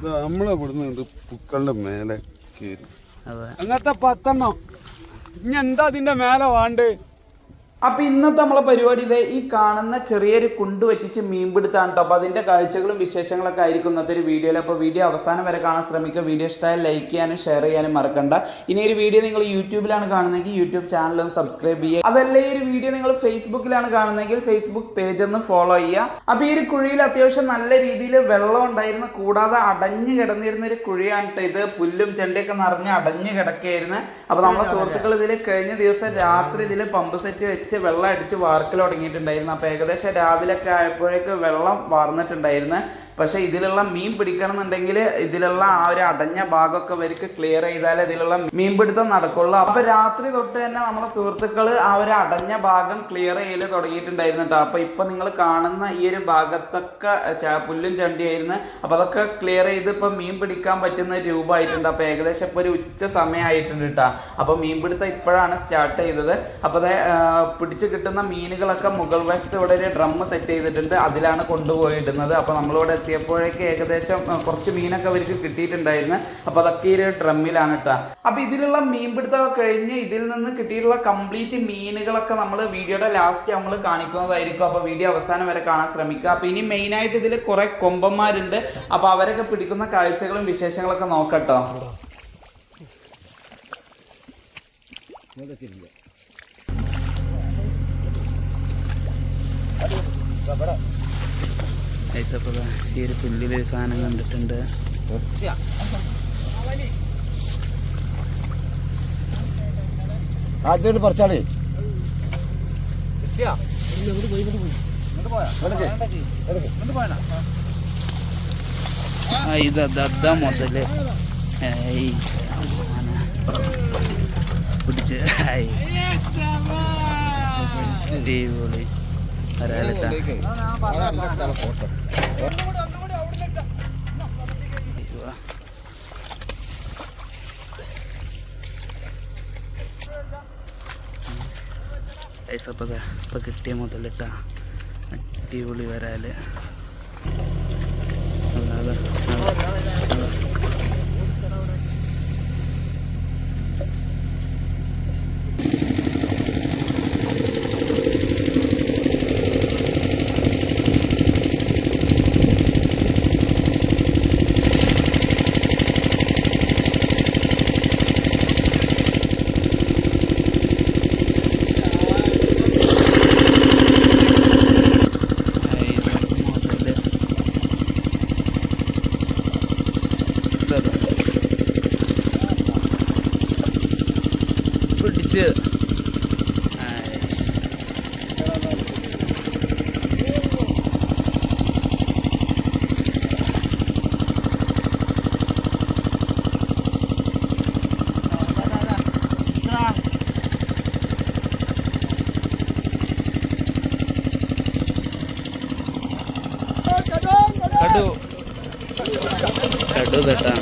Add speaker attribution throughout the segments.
Speaker 1: നമ്മളെ ഇവിടുന്ന് പൂക്കളുടെ മേലെ കയറി
Speaker 2: അങ്ങനത്തെ 10 ഇനി എന്താ അതിന്റെ മേലെ വേണ്ടേ?
Speaker 3: അപ്പോൾ ഇന്നത്തെ നമ്മളെ പരിപാടി ഇതേ ഈ കാണുന്ന ചെറിയൊരു കുണ്ട് പറ്റിച്ച് മീൻ പിടുത്താണ് കേട്ടോ. അപ്പോൾ അതിൻ്റെ കാഴ്ചകളും വിശേഷങ്ങളൊക്കെ ആയിരിക്കും ഇന്നത്തെ ഒരു വീഡിയോയിൽ. അപ്പോൾ വീഡിയോ അവസാനം വരെ കാണാൻ ശ്രമിക്കുക. വീഡിയോ ഇഷ്ടമായാൽ ലൈക്ക് ചെയ്യാനും ഷെയർ ചെയ്യാനും മറക്കണ്ട. ഇനി ഒരു വീഡിയോ നിങ്ങൾ യൂട്യൂബിലാണ് കാണുന്നതെങ്കിൽ യൂട്യൂബ് ചാനലൊന്ന് സബ്സ്ക്രൈബ് ചെയ്യുക. അതല്ല ഈ ഒരു വീഡിയോ നിങ്ങൾ ഫേസ്ബുക്കിലാണ് കാണുന്നതെങ്കിൽ ഫേസ്ബുക്ക് പേജ് ഒന്ന് ഫോളോ ചെയ്യുക. അപ്പോൾ ഈ ഒരു കുഴിയിൽ അത്യാവശ്യം നല്ല രീതിയിൽ വെള്ളം ഉണ്ടായിരുന്നു. കൂടാതെ അടഞ്ഞു കിടന്നിരുന്ന ഒരു കുഴിയാണ് കേട്ടോ ഇത്. പുല്ലും ചെണ്ടിയൊക്കെ നിറഞ്ഞ് അടഞ്ഞു കിടക്കുകയായിരുന്നു. അപ്പോൾ നമ്മളെ സുഹൃത്തുക്കൾ ഇതിൽ കഴിഞ്ഞ ദിവസം രാത്രി ഇതിൽ പമ്പ് സെറ്റ് വെച്ച് വെള്ളം അടിച്ച് വാർക്കൽ തുടങ്ങിയിട്ടുണ്ടായിരുന്നു. അപ്പോൾ ഏകദേശം രാവിലെയൊക്കെ ആയപ്പോഴേക്ക് വെള്ളം വാർന്നിട്ടുണ്ടായിരുന്നു. പക്ഷേ ഇതിലുള്ള മീൻ പിടിക്കണമെന്നുണ്ടെങ്കിൽ ഇതിലുള്ള ആ ഒരു അടഞ്ഞ ഭാഗമൊക്കെ ഇവർക്ക് ക്ലിയർ ചെയ്താലേ ഇതിലുള്ള മീൻ പിടുത്തം നടക്കുള്ളൂ. അപ്പോൾ രാത്രി തൊട്ട് തന്നെ നമ്മുടെ സുഹൃത്തുക്കൾ ആ ഒരു അടഞ്ഞ ഭാഗം ക്ലിയർ ചെയ്യൽ തുടങ്ങിയിട്ടുണ്ടായിരുന്നു കേട്ടോ. അപ്പോൾ ഇപ്പോൾ നിങ്ങൾ കാണുന്ന ഈ ഒരു ഭാഗത്തൊക്കെ പുല്ലും ചണ്ടിയായിരുന്നു. അപ്പോൾ അതൊക്കെ ക്ലിയർ ചെയ്ത് ഇപ്പോൾ മീൻ പിടിക്കാൻ പറ്റുന്ന രൂപമായിട്ടുണ്ട്. അപ്പോൾ ഏകദേശം ഇപ്പോൾ ഒരു ഉച്ച സമയമായിട്ടുണ്ട് കേട്ടോ. അപ്പോൾ മീൻ പിടുത്തം ഇപ്പോഴാണ് സ്റ്റാർട്ട് ചെയ്തത്. അപ്പോൾ അത് പിടിച്ച് കിട്ടുന്ന മീനുകളൊക്കെ മുകൾ വശത്ത് ഇവിടെ ഒരു ഡ്രം സെറ്റ് ചെയ്തിട്ടുണ്ട്. അതിലാണ് കൊണ്ടുപോയി ഇടുന്നത്. അപ്പോൾ നമ്മളിവിടെ എത്തിയപ്പോഴേക്ക് ഏകദേശം കുറച്ച് മീനൊക്കെ അവർക്ക് കിട്ടിയിട്ടുണ്ടായിരുന്നു. അപ്പോൾ അതൊക്കെ ഈ ഒരു ഡ്രമ്മിലാണ് കേട്ടോ. അപ്പോൾ ഇതിലുള്ള മീൻ പിടുത്തമൊക്കെ കഴിഞ്ഞ് ഇതിൽ നിന്ന് കിട്ടിയിട്ടുള്ള കംപ്ലീറ്റ് മീനുകളൊക്കെ നമ്മൾ വീഡിയോയുടെ ലാസ്റ്റ് നമ്മൾ കാണിക്കുന്നതായിരിക്കും. അപ്പോൾ വീഡിയോ അവസാനം വരെ കാണാൻ ശ്രമിക്കുക. അപ്പോൾ ഇനി മെയിനായിട്ട് ഇതിൽ കുറേ കൊമ്പന്മാരുണ്ട്. അപ്പോൾ അവരൊക്കെ പിടിക്കുന്ന കാഴ്ചകളും വിശേഷങ്ങളൊക്കെ നോക്കട്ടോ.
Speaker 4: ഈ ഒരു പുല്ലിൽ സാധനം കണ്ടിട്ടുണ്ട്.
Speaker 1: ആദ്യമായിട്ട് പറിച്ചാളേ
Speaker 4: ഇതാ മുതല് പിടിച്ച് അടിപൊളി വരാലിട്ടാ. ഇപ്പം കിട്ടിയ മുതലിട്ടാ അടിപൊളി വരാല്. പിടിച്ച് കടു തട്ടാ.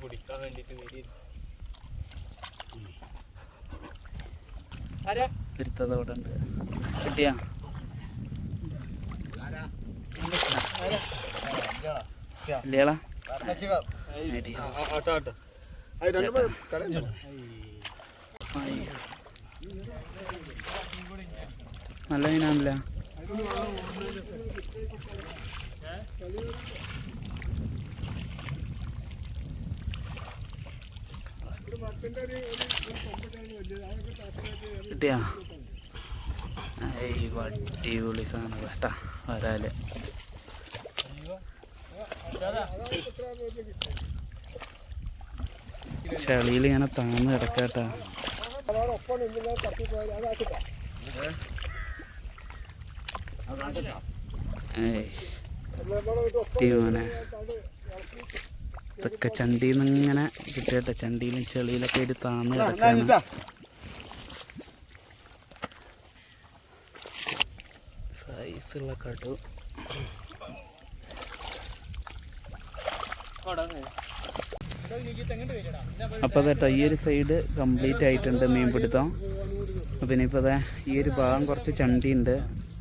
Speaker 2: പിടിക്കാൻ വേണ്ടിട്ട്
Speaker 4: ഇരുത്തത് അവിടെ ഉണ്ട്. കിട്ടിയാ ഇല്ലയാളാ നല്ല മീനാണല്ല. കിട്ടിയാ അടിപൊളി സാധനം കേട്ടാ വരാല്. ചളിയിൽ ഇങ്ങനെ താന്ന് കിടക്കാട്ടാ. മോനെ ഇതൊക്കെ ചണ്ടിയിൽ നിന്ന് ഇങ്ങനെ കിട്ടിയട്ടെ. ചണ്ടിയിലും ചെളിയിലൊക്കെ ആയിട്ട് താന്ന് കിടക്കാണ്. സൈസുള്ള കടു. അപ്പോൾ അതാ ഈ ഒരു സൈഡ് കംപ്ലീറ്റ് ആയിട്ടുണ്ട് മീൻപിടുത്തം. പിന്നെ ഇപ്പോൾ അതാ ഈ ഒരു ഭാഗം കുറച്ച് ചണ്ടി ഉണ്ട്.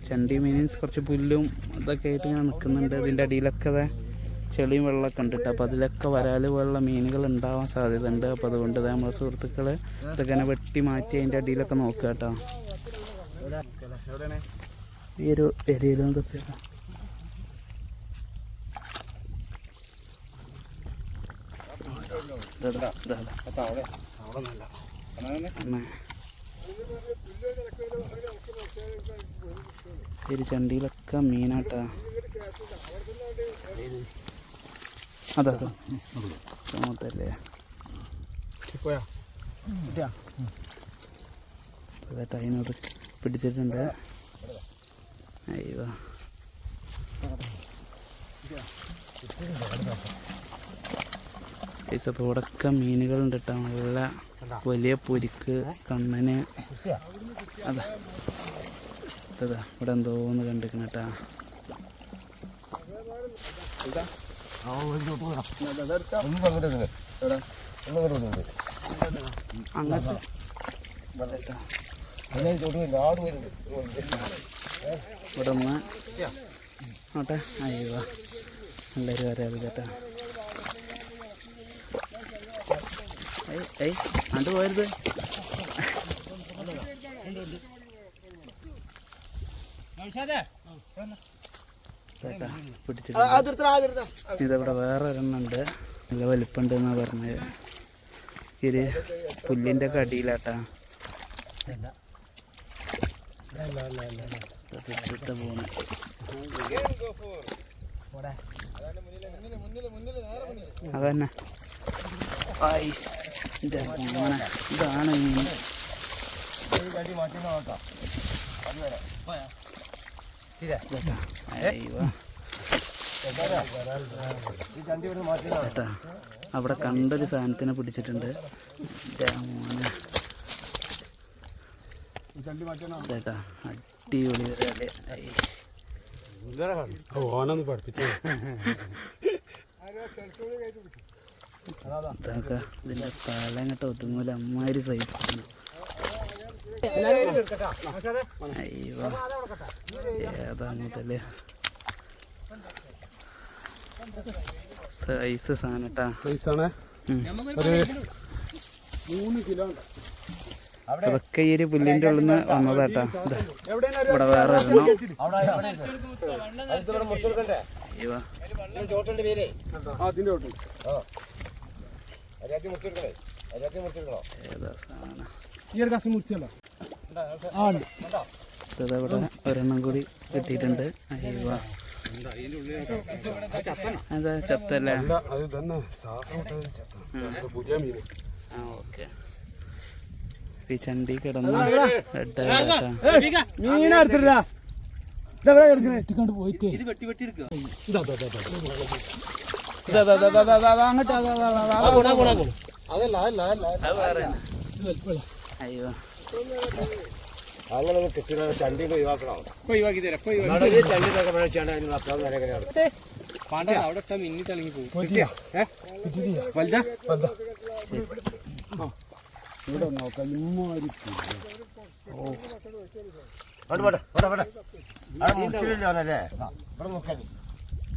Speaker 4: ചണ്ടി മീൻസ് കുറച്ച് പുല്ലും ഇതൊക്കെ ആയിട്ട് ഇങ്ങനെ നിൽക്കുന്നുണ്ട്. ഇതിൻ്റെ അടിയിലൊക്കെ അതാ ചെളിയും വെള്ളമൊക്കെ ഉണ്ട് കേട്ടോ. അപ്പോൾ അതിലൊക്കെ വരാൽ പോലുള്ള മീനുകൾ ഉണ്ടാവാൻ സാധ്യത ഉണ്ട്. അപ്പോൾ അതുകൊണ്ട് നമ്മളെ സുഹൃത്തുക്കൾ ഇതൊക്കെ ഇങ്ങനെ വെട്ടി മാറ്റി അതിൻ്റെ അടിയിലൊക്കെ നോക്കുക കേട്ടോ. ഈ ഒരു ഏരിയയിലും ഇതൊക്കെ ശരി ചണ്ടിയിലൊക്കെ മീനാട്ടാ. അതാ അങ്ങോട്ടല്ലേ അതാ അതിനകത്ത് പിടിച്ചിട്ടുണ്ട്. അയ്യോ അപ്പോൾ ഇവിടെയൊക്കെ മീനുകളുണ്ട് കേട്ടോ. നല്ല വലിയ പൊരിക്ക് കണ്ണന്. അതാ അതാ ഇവിടെ എന്തോന്ന് കണ്ടിരിക്കണം കേട്ടോ. അങ്ങനത്തെ ഇവിടെ ഒന്ന് നോട്ടെ. അയ്യോ നല്ലൊരു വരാത് കേട്ടാ. ഏയ് അത് പോരുത്. ഇതവിടെ വേറെ ഒരെണ്ണുണ്ട്. നല്ല വലിപ്പമുണ്ട് എന്നാ പറഞ്ഞത്. ഇത് പുല്ലിൻ്റെ ഒക്കെ അടിയിലാട്ടാ. പോണ അതന്നെ ഇതാണ് മീൻ. അവിടെ കണ്ടൊരു സാധനത്തിനെ പിടിച്ചിട്ടുണ്ട്. ചേട്ടാ അടിപൊളി
Speaker 2: ഓനൊന്ന് പഠിപ്പിച്ചു.
Speaker 4: ഇതൊക്കെ ഇതിൻ്റെ തലങ്ങട്ട് ഒതുങ്ങൂല. അമ്മാതിരി സൈസാണ്. അയ്യോ ഏതാണല്ലേ സൈസ് സാധനം കേട്ടാ.
Speaker 2: സൈസാണ്. ഒരു 3 കിലോ.
Speaker 4: അതൊക്കെ ഈ ഒരു പുല്ലിൻ്റെ ഉള്ളിൽ നിന്ന് വന്നതാട്ടാ. ഇവിടെ വേറെ ഒരെണ്ണം. ഇവിടെ ഒരെണ്ണം കൂടി കിട്ടിയിട്ടുണ്ട്. അയ്യോ അതാ ചത്തല്ലേ. ആ ഓക്കെ. ഈ ചണ്ടി കിടന്ന് അയ്യോ
Speaker 1: അങ്ങനെ കിട്ടുന്ന ചണ്ടി ഒഴിവാക്കണം.
Speaker 2: അവിടെ മിന്നി തളങ്ങി പോകും. ഇവിടെ നോക്കാം.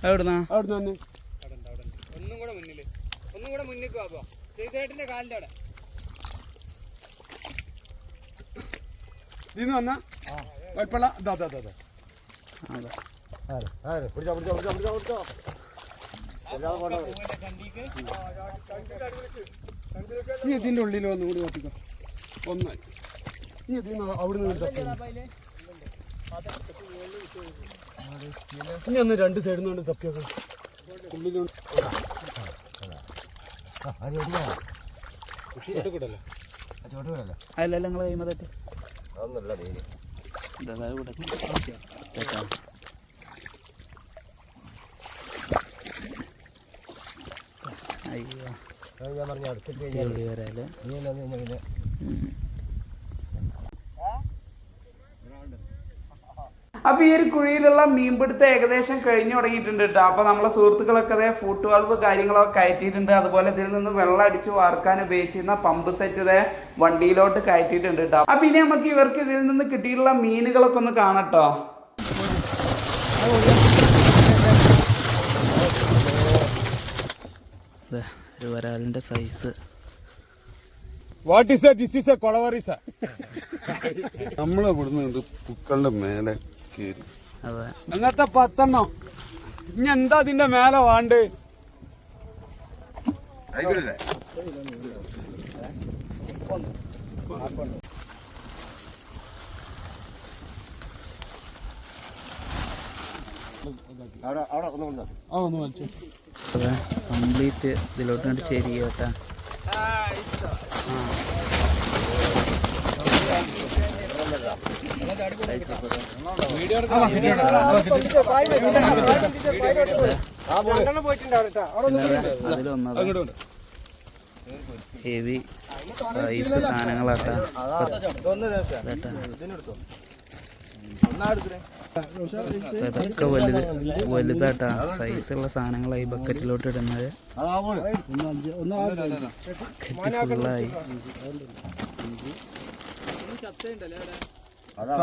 Speaker 4: എവിടുന്നാ?
Speaker 2: ഒന്നും കൂടെ മുന്നിലേക്ക് ആവാ. ചേട്ടന്റെ കാലിന്റെ അവിടെ ഇതിന്ന് വന്ന കുഴപ്പമില്ല. നീ ഇതിന്റെ ഉള്ളിൽ ഒന്നും കൂടി നോക്കിക്കോ. ഒന്നായി നീ ഇതിന്ന് അവിടുന്ന് ഇനി ഒന്ന് 2 സൈഡിൽ നിന്ന് തപ്പിയൊക്കെ ഉള്ളിലുണ്ട്.
Speaker 4: അല്ല നിങ്ങൾ കഴിയുമ്പോൾ തെറ്റ് അയ്യോ
Speaker 1: ഞാൻ പറഞ്ഞ അടുത്തിട്ട്
Speaker 4: വരാല്.
Speaker 3: അപ്പോൾ ഈ ഒരു കുഴിയിലുള്ള മീൻപിടുത്തം ഏകദേശം കഴിഞ്ഞു തുടങ്ങിയിട്ടുണ്ട് കേട്ടോ. അപ്പോൾ നമ്മളെ സുഹൃത്തുക്കളൊക്കെ അതേ ഫുഡ് വാൾവ് കാര്യങ്ങളൊക്കെ കയറ്റിയിട്ടുണ്ട്. അതുപോലെ ഇതിൽ നിന്ന് വെള്ളം അടിച്ച് വാർക്കാൻ ഉപയോഗിച്ചിരുന്ന പമ്പ് സെറ്റ് ഇതേ വണ്ടിയിലോട്ട് കയറ്റിയിട്ടുണ്ട് കേട്ടോ. അപ്പോൾ ഇനി നമുക്ക് ഇവർക്ക് ഇതിൽ നിന്ന് കിട്ടിയിട്ടുള്ള മീനുകളൊക്കെ ഒന്ന് കാണട്ടോ.
Speaker 4: ഒരു വരാലിൻ്റെ size.
Speaker 2: What is this is a കൊളവറീസ. നമ്മളെ ഇവിടുന്ന് പൂക്കളുടെ മേലെ കയറി.
Speaker 4: അതെ,
Speaker 2: അങ്ങനത്തെ 10 ഇനി എന്താ അതിന്റെ മേലെ വേണ്ട?
Speaker 4: അതെ, കംപ്ലീറ്റ് ഇതിലോട്ട് ചെരിയ കേട്ടാ. അതിലൊന്നത് ഹെവി സൈസ് സാധനങ്ങളാട്ടാ. ഇതൊക്കെ വലുതാട്ടാ, സൈസുള്ള സാധനങ്ങളായി ബക്കറ്റിലോട്ട് ഇടുന്നത്. ബക്കറ്റ് ഫുള്ളായി.
Speaker 1: അതാണ്